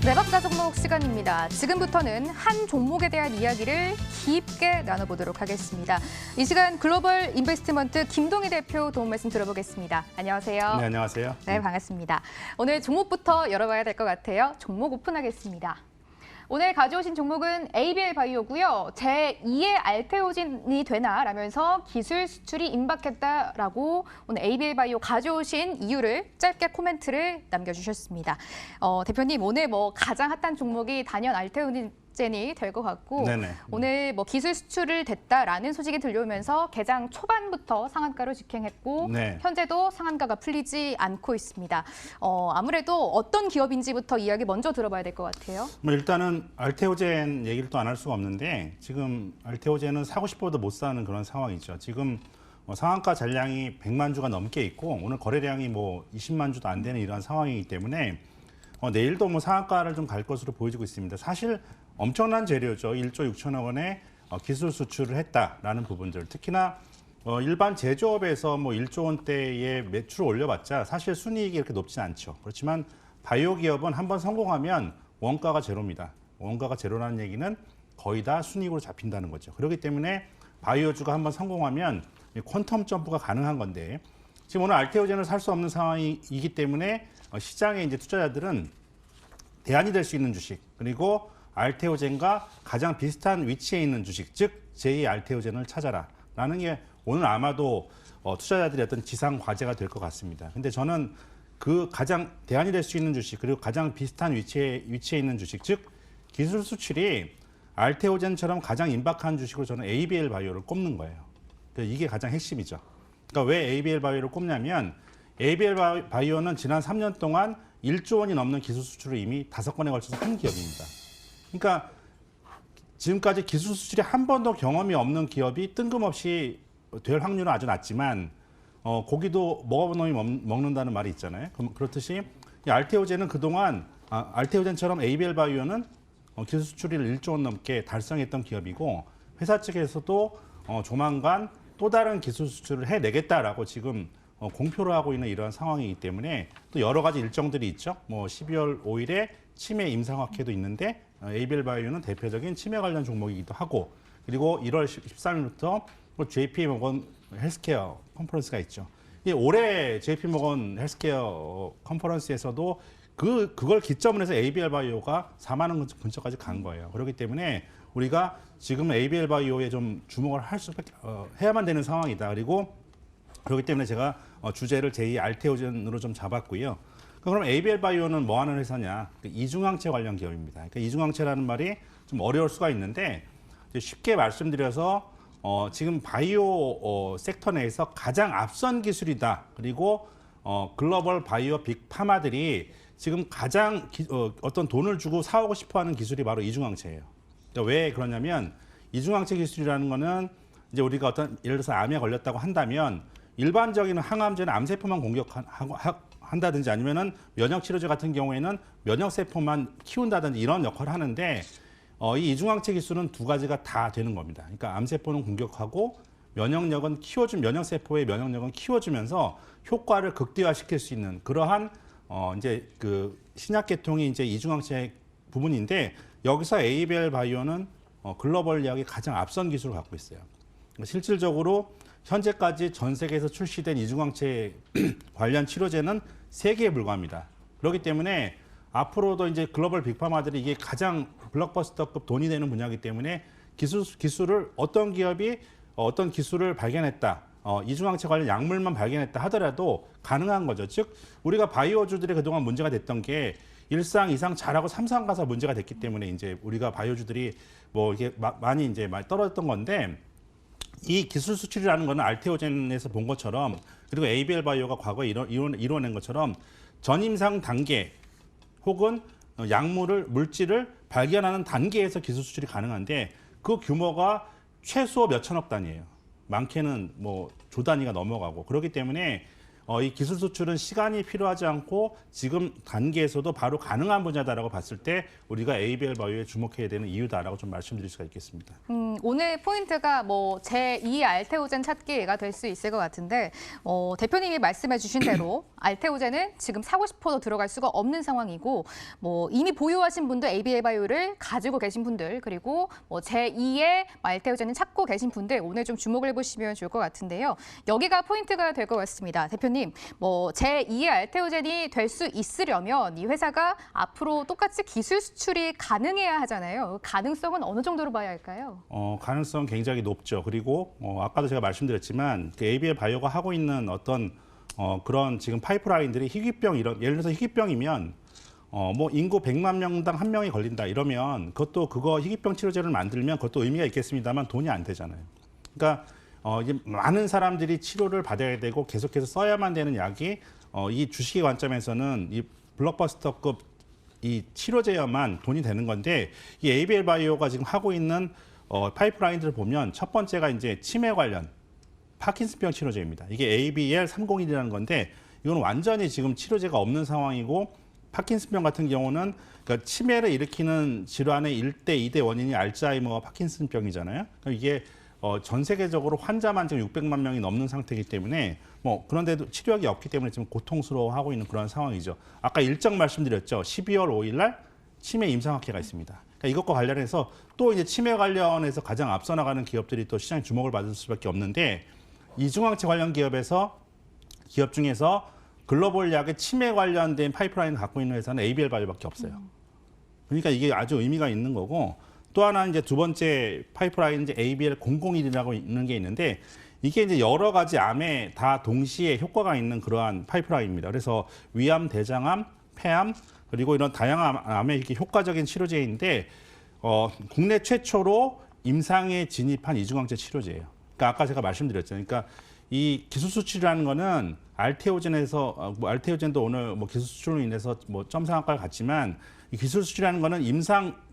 네, 박자 종목 시간입니다. 지금부터는 한 종목에 대한 이야기를 깊게 나눠보도록 하겠습니다. 이 시간 글로벌 인베스트먼트 김동희 대표 도움 말씀 들어보겠습니다. 안녕하세요. 네, 안녕하세요. 네, 반갑습니다. 오늘 종목부터 열어봐야 될 것 같아요. 종목 오픈하겠습니다. 오늘 가져오신 종목은 ABL 바이오고요. 제2의 알테오진이 되나라면서 기술 수출이 임박했다라고 오늘 ABL 바이오 가져오신 이유를 짧게 코멘트를 남겨주셨습니다. 대표님, 오늘 가장 핫한 종목이 단연 알테오진이 될 것 같고 네네. 오늘 기술 수출을 됐다라는 소식이 들려오면서 개장 초반부터 상한가로 직행했고 네. 현재도 상한가가 풀리지 않고 있습니다. 아무래도 어떤 기업인지부터 이야기 먼저 들어봐야 될 것 같아요. 일단은 알테오젠 얘기를 또 안 할 수가 없는데 지금 알테오젠은 사고 싶어도 못 사는 그런 상황이죠. 지금 상한가 잔량이 100만 주가 넘게 있고 오늘 거래량이 20만 주도 안 되는 이러한 상황이기 때문에 내일도 상한가를 좀 갈 것으로 보여지고 있습니다. 사실 엄청난 재료죠. 1조 6천억 원의 기술 수출을 했다라는 부분들. 특히나 일반 제조업에서 1조 원대의 매출을 올려봤자 사실 순이익이 이렇게 높지 않죠. 그렇지만 바이오 기업은 한번 성공하면 원가가 제로입니다. 원가가 제로라는 얘기는 거의 다 순이익으로 잡힌다는 거죠. 그렇기 때문에 바이오주가 한번 성공하면 퀀텀 점프가 가능한 건데 지금 오늘 알테오젠을 살 수 없는 상황이기 때문에 시장의 이제 투자자들은 대안이 될 수 있는 주식 그리고 알테오젠과 가장 비슷한 위치에 있는 주식, 즉 제2 알테오젠을 찾아라라는 게 오늘 아마도 투자자들의 어떤 지상 과제가 될 것 같습니다. 근데 저는 그 가장 대안이 될 수 있는 주식 그리고 가장 비슷한 위치에 있는 주식, 즉 기술 수출이 알테오젠처럼 가장 임박한 주식으로 저는 ABL 바이오를 꼽는 거예요. 그러니까 이게 가장 핵심이죠. 그러니까 왜 ABL 바이오를 꼽냐면 ABL 바이오는 지난 3년 동안 1조 원이 넘는 기술 수출을 이미 5건에 걸쳐서 한 기업입니다. 그러니까 지금까지 기술 수출이 한 번도 경험이 없는 기업이 뜬금없이 될 확률은 아주 낮지만 고기도 먹어본 놈이 먹는다는 말이 있잖아요. 그렇듯이 이 알테오젠은 그동안 알테오젠처럼 ABL 바이오는 기술 수출을 1조 원 넘게 달성했던 기업이고 회사 측에서도 조만간 또 다른 기술 수출을 해내겠다라고 지금 공표를 하고 있는 이러한 상황이기 때문에 또 여러 가지 일정들이 있죠. 12월 5일에 치매 임상학회도 있는데 ABL 바이오는 대표적인 치매 관련 종목이기도 하고 그리고 1월 13일부터 JP 모건 헬스케어 컨퍼런스가 있죠. 올해 JP 모건 헬스케어 컨퍼런스에서도 그걸 기점으로 해서 ABL 바이오가 4만 원 근처까지 간 거예요. 그렇기 때문에 우리가 지금 ABL 바이오에 좀 주목을 해야만 되는 상황이다. 그렇기 때문에 제가 주제를 제2 알테오젠으로 좀 잡았고요. 그럼 ABL 바이오는 뭐 하는 회사냐? 이중항체 관련 기업입니다. 그러니까 이중항체라는 말이 좀 어려울 수가 있는데 쉽게 말씀드려서 지금 바이오 섹터 내에서 가장 앞선 기술이다. 그리고 글로벌 바이오 빅파마들이 지금 가장 어떤 돈을 주고 사오고 싶어하는 기술이 바로 이중항체예요. 그러니까 왜 그러냐면 이중항체 기술이라는 거는 이제 우리가 예를 들어서 암에 걸렸다고 한다면 일반적인 항암제는 암세포만 한다든지 아니면은 면역치료제 같은 경우에는 면역세포만 키운다든지 이런 역할을 하는데 이 이중항체 기술은 두 가지가 다 되는 겁니다. 그러니까 암세포는 공격하고 면역세포의 면역력은 키워주면서 효과를 극대화시킬 수 있는 그러한 이제 그 신약 계통이 이제 이중항체 부분인데 여기서 ABL 바이오는 글로벌 이야기 가장 앞선 기술을 갖고 있어요. 실질적으로 현재까지 전 세계에서 출시된 이중항체 관련 치료제는 3개에 불과합니다. 그렇기 때문에 앞으로도 이제 글로벌 빅파마들이 이게 가장 블록버스터급 돈이 되는 분야이기 때문에 기술을 어떤 기업이 어떤 기술을 발견했다. 이중항체 관련 약물만 발견했다 하더라도 가능한 거죠. 즉 우리가 바이오주들이 그동안 문제가 됐던 게 1상, 2상 잘하고 3상 가서 문제가 됐기 때문에 이제 우리가 바이오주들이 이게 많이 떨어졌던 건데 이 기술 수출이라는 거는 알테오젠에서 본 것처럼 그리고 ABL 바이오가 과거에 이뤄낸 것처럼 전임상 단계 혹은 물질을 발견하는 단계에서 기술 수출이 가능한데 그 규모가 최소 몇 천억 단위예요. 많게는 조 단위가 넘어가고 그렇기 때문에 이 기술 수출은 시간이 필요하지 않고 지금 단계에서도 바로 가능한 분야다라고 봤을 때 우리가 ABL 바이오에 주목해야 되는 이유다라고 좀 말씀드릴 수가 있겠습니다. 오늘 포인트가 뭐 제2의 알테오젠 찾기가 될 수 있을 것 같은데 대표님이 말씀해 주신 대로 알테오젠은 지금 사고 싶어도 들어갈 수가 없는 상황이고 뭐 이미 보유하신 분들 ABL 바이오를 가지고 계신 분들 그리고 뭐 제2의 알테오젠을 찾고 계신 분들 오늘 좀 주목을 해보시면 좋을 것 같은데요. 여기가 포인트가 될 것 같습니다. 대표님. 뭐 제2의 알테오젠이 될 수 있으려면 이 회사가 앞으로 똑같이 기술 수출이 가능해야 하잖아요. 가능성은 어느 정도로 봐야 할까요? 가능성 굉장히 높죠. 그리고 아까도 제가 말씀드렸지만 그 ABL 바이오가 하고 있는 어떤 그런 지금 파이프라인들이 희귀병 이런 예를 들어서 희귀병이면 뭐 인구 100만 명당 한 명이 걸린다 이러면 그거 희귀병 치료제를 만들면 그것도 의미가 있겠습니다만 돈이 안 되잖아요. 그러니까 이제 많은 사람들이 치료를 받아야 되고 계속해서 써야만 되는 약이 이 주식의 관점에서는 이 블록버스터급 이 치료제야만 돈이 되는 건데 이 ABL 바이오가 지금 하고 있는 파이프라인들을 보면 첫 번째가 이제 치매 관련 파킨슨병 치료제입니다. 이게 ABL 301이라는 건데 이건 완전히 지금 치료제가 없는 상황이고 파킨슨병 같은 경우는 그러니까 치매를 일으키는 질환의 1대, 2대 원인이 알츠하이머와 파킨슨병이잖아요. 그러니까 이게 전 세계적으로 환자만 지금 600만 명이 넘는 상태이기 때문에 뭐 그런데도 치료약이 없기 때문에 지금 고통스러워하고 있는 그런 상황이죠. 아까 일정 말씀드렸죠. 12월 5일 날 치매 임상학회가 있습니다. 그러니까 이것과 관련해서 또 이제 치매 관련해서 가장 앞서 나가는 기업들이 또 시장 주목을 받을 수밖에 없는데 이중항체 관련 기업 중에서 글로벌 약의 치매 관련된 파이프라인을 갖고 있는 회사는 ABL 바이오밖에 없어요. 그러니까 이게 아주 의미가 있는 거고 또 하나 이제 두 번째 파이프라인 이제 ABL 001이라고 있는 게 있는데 이게 이제 여러 가지 암에 다 동시에 효과가 있는 그러한 파이프라인입니다. 그래서 위암, 대장암, 폐암 그리고 이런 다양한 암에 이렇게 효과적인 치료제인데 국내 최초로 임상에 진입한 이중항체 치료제예요. 그러니까 아까 제가 말씀드렸죠. 그러니까 이 기술 수출이라는 거는 알테오젠에서 알테오젠도 오늘 뭐 기술 수출로 인해서 뭐 점상학과를 갔지만 이 기술 수출이라는 거는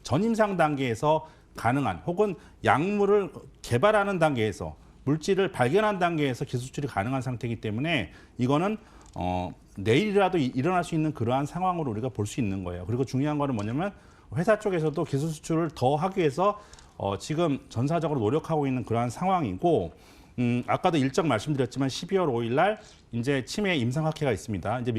전임상 단계에서 가능한 혹은 약물을 개발하는 단계에서 물질을 발견한 단계에서 기술 수출이 가능한 상태이기 때문에 이거는 내일이라도 일어날 수 있는 그러한 상황으로 우리가 볼 수 있는 거예요. 그리고 중요한 거는 뭐냐면 회사 쪽에서도 기술 수출을 더 하기 위해서 지금 전사적으로 노력하고 있는 그러한 상황이고 아까도 일정 말씀드렸지만 12월 5일 날 이제 치매 임상학회가 있습니다. 이제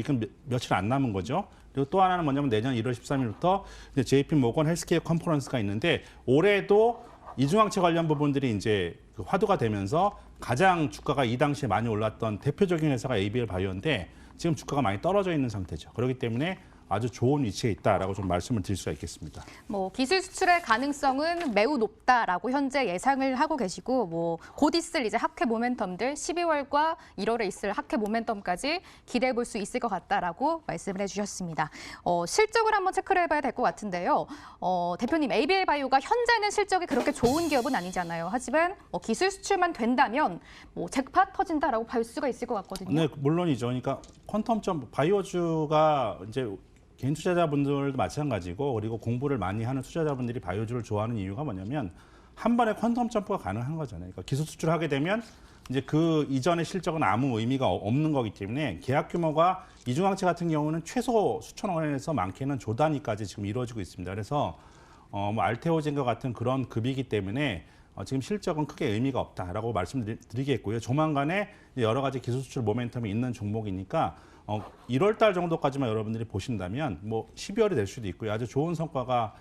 며칠 안 남은 거죠. 그리고 또 하나는 뭐냐면 내년 1월 13일부터 JP 모건 헬스케어 컨퍼런스가 있는데 올해도 이중항체 관련 부분들이 이제 화두가 되면서 가장 주가가 이 당시에 많이 올랐던 대표적인 회사가 ABL 바이오인데 지금 주가가 많이 떨어져 있는 상태죠. 그렇기 때문에 아주 좋은 위치에 있다라고 좀 말씀을 드릴 수가 있겠습니다. 뭐 기술 수출의 가능성은 매우 높다라고 현재 예상을 하고 계시고 뭐 곧 있을 이제 학회 모멘텀들 12월과 1월에 있을 학회 모멘텀까지 기대해 볼 수 있을 것 같다라고 말씀을 해주셨습니다. 실적을 한번 체크를 해봐야 될 것 같은데요. 대표님 ABL 바이오가 현재는 실적이 그렇게 좋은 기업은 아니잖아요. 하지만 기술 수출만 된다면 뭐 잭팟 터진다라고 볼 수가 있을 것 같거든요. 네, 물론이죠. 그러니까 퀀텀점 바이오주가 이제 개인 투자자분들도 마찬가지고 그리고 공부를 많이 하는 투자자분들이 바이오주를 좋아하는 이유가 뭐냐면 한 번에 퀀텀 점프가 가능한 거잖아요. 그러니까 기술 수출하게 되면 이제 그 이전의 실적은 아무 의미가 없는 거기 때문에 계약 규모가 이중항체 같은 경우는 최소 수천억 원에서 많게는 조 단위까지 지금 이루어지고 있습니다. 그래서 뭐 알테오젠과 같은 그런 급이기 때문에 지금 실적은 크게 의미가 없다라고 말씀드리겠고요. 조만간에 여러 가지 기술 수출 모멘텀이 있는 종목이니까 1월 달 정도까지만 여러분들이 보신다면 뭐 12월이 될 수도 있고요. 아주 좋은 성과가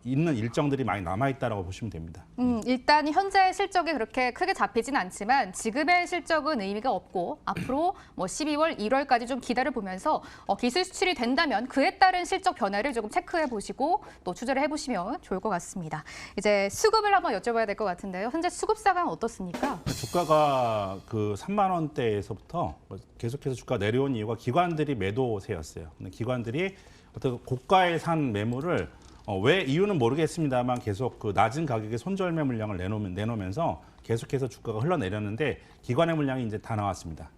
있는 일정들이 많이 남아있다라고 보시면 됩니다. 일단 현재 실적이 그렇게 크게 잡히진 않지만 지금의 실적은 의미가 없고 앞으로 뭐 12월, 1월까지 좀 기다려보면서 기술 수출이 된다면 그에 따른 실적 변화를 조금 체크해 보시고 또 투자를 해보시면 좋을 것 같습니다. 이제 수급을 한번 여쭤봐야 될 것 같은데요. 현재 수급 상황 어떻습니까? 주가가 그 3만 원대에서부터 계속해서 주가 내려온 이유가 기관들이 매도세였어요. 근데 기관들이 어떤 고가에 산 매물을 왜 이유는 모르겠습니다만 계속 그 낮은 가격에 손절매 물량을 내놓으면서 계속해서 주가가 흘러내렸는데 기관의 물량이 이제 다 나왔습니다.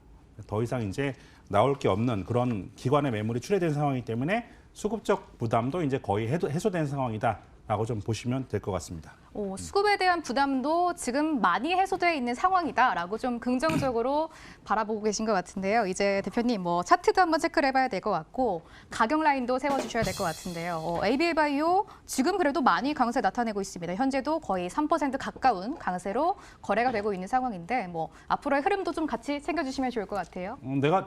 더 이상 이제 나올 게 없는 그런 기관의 매물이 출회된 상황이기 때문에 수급적 부담도 이제 거의 해소된 상황이다. 라고 좀 보시면 될 것 같습니다. 수급에 대한 부담도 지금 많이 해소되어 있는 상황이다라고 좀 긍정적으로 바라보고 계신 것 같은데요. 이제 대표님 뭐 차트도 한번 체크를 해봐야 될 것 같고 가격 라인도 세워주셔야 될 것 같은데요. ABL 바이오 지금 그래도 많이 강세 나타내고 있습니다. 현재도 거의 3% 가까운 강세로 거래가 되고 있는 상황인데 뭐 앞으로의 흐름도 좀 같이 챙겨주시면 좋을 것 같아요.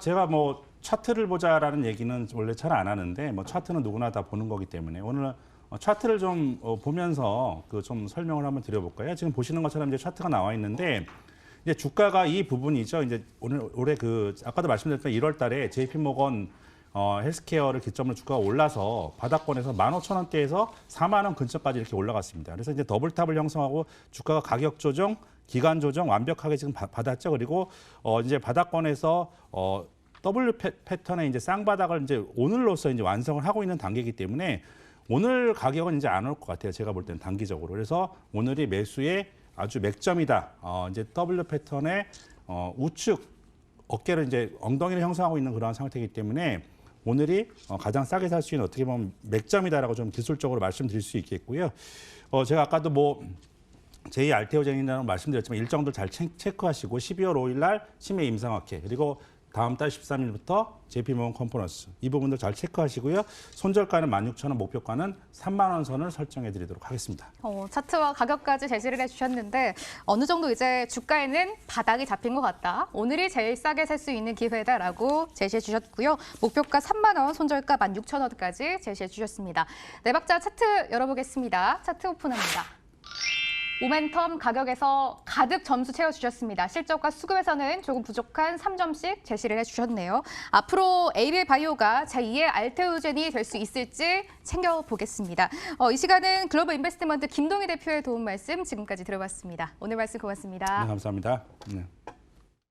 제가 뭐 차트를 보자라는 얘기는 원래 잘 안 하는데 뭐 차트는 누구나 다 보는 거기 때문에 오늘 차트를 좀 보면서 좀 설명을 한번 드려볼까요? 지금 보시는 것처럼 이제 차트가 나와 있는데 이제 주가가 이 부분이죠. 이제 올해 아까도 말씀드렸던 1월달에 JP모건 헬스케어를 기점으로 주가가 올라서 바닥권에서 15,000원대에서 4만 원 근처까지 이렇게 올라갔습니다. 그래서 이제 더블탑을 형성하고 주가가 가격 조정, 기간 조정 완벽하게 지금 받았죠. 그리고 이제 바닥권에서 W 패턴의 이제 쌍바닥을 이제 오늘로서 이제 완성을 하고 있는 단계이기 때문에 오늘 가격은 이제 안 올 것 같아요. 제가 볼 때는 단기적으로. 그래서 오늘이 매수의 아주 맥점이다. 이제 W 패턴의 우측 어깨를 이제 엉덩이를 형성하고 있는 그러한 상태이기 때문에 오늘이 가장 싸게 살 수 있는 어떻게 보면 맥점이다라고 좀 기술적으로 말씀드릴 수 있겠고요. 제가 아까도 뭐 제2 알테오젠이라고 말씀드렸지만 일정도 잘 체크하시고 12월 5일 날 심해 임상학회 그리고 다음 달 13일부터 JP모건 컨퍼런스 이 부분들 잘 체크하시고요. 손절가는 16,000원, 목표가는 3만 원 선을 설정해 드리도록 하겠습니다. 차트와 가격까지 제시를 해주셨는데 어느 정도 이제 주가에는 바닥이 잡힌 것 같다. 오늘이 제일 싸게 살 수 있는 기회다라고 제시해 주셨고요. 목표가 3만 원, 손절가 16,000원까지 제시해 주셨습니다. 네 박자 차트 열어보겠습니다. 차트 오픈합니다. 모멘텀 가격에서 가득 점수 채워주셨습니다. 실적과 수급에서는 조금 부족한 3점씩 제시를 해주셨네요. 앞으로 ABL 바이오가 제2의 알테오젠이 될 수 있을지 챙겨보겠습니다. 이 시간은 글로벌 인베스트먼트 김동희 대표의 도움 말씀 지금까지 들어봤습니다. 오늘 말씀 고맙습니다. 네, 감사합니다. 네.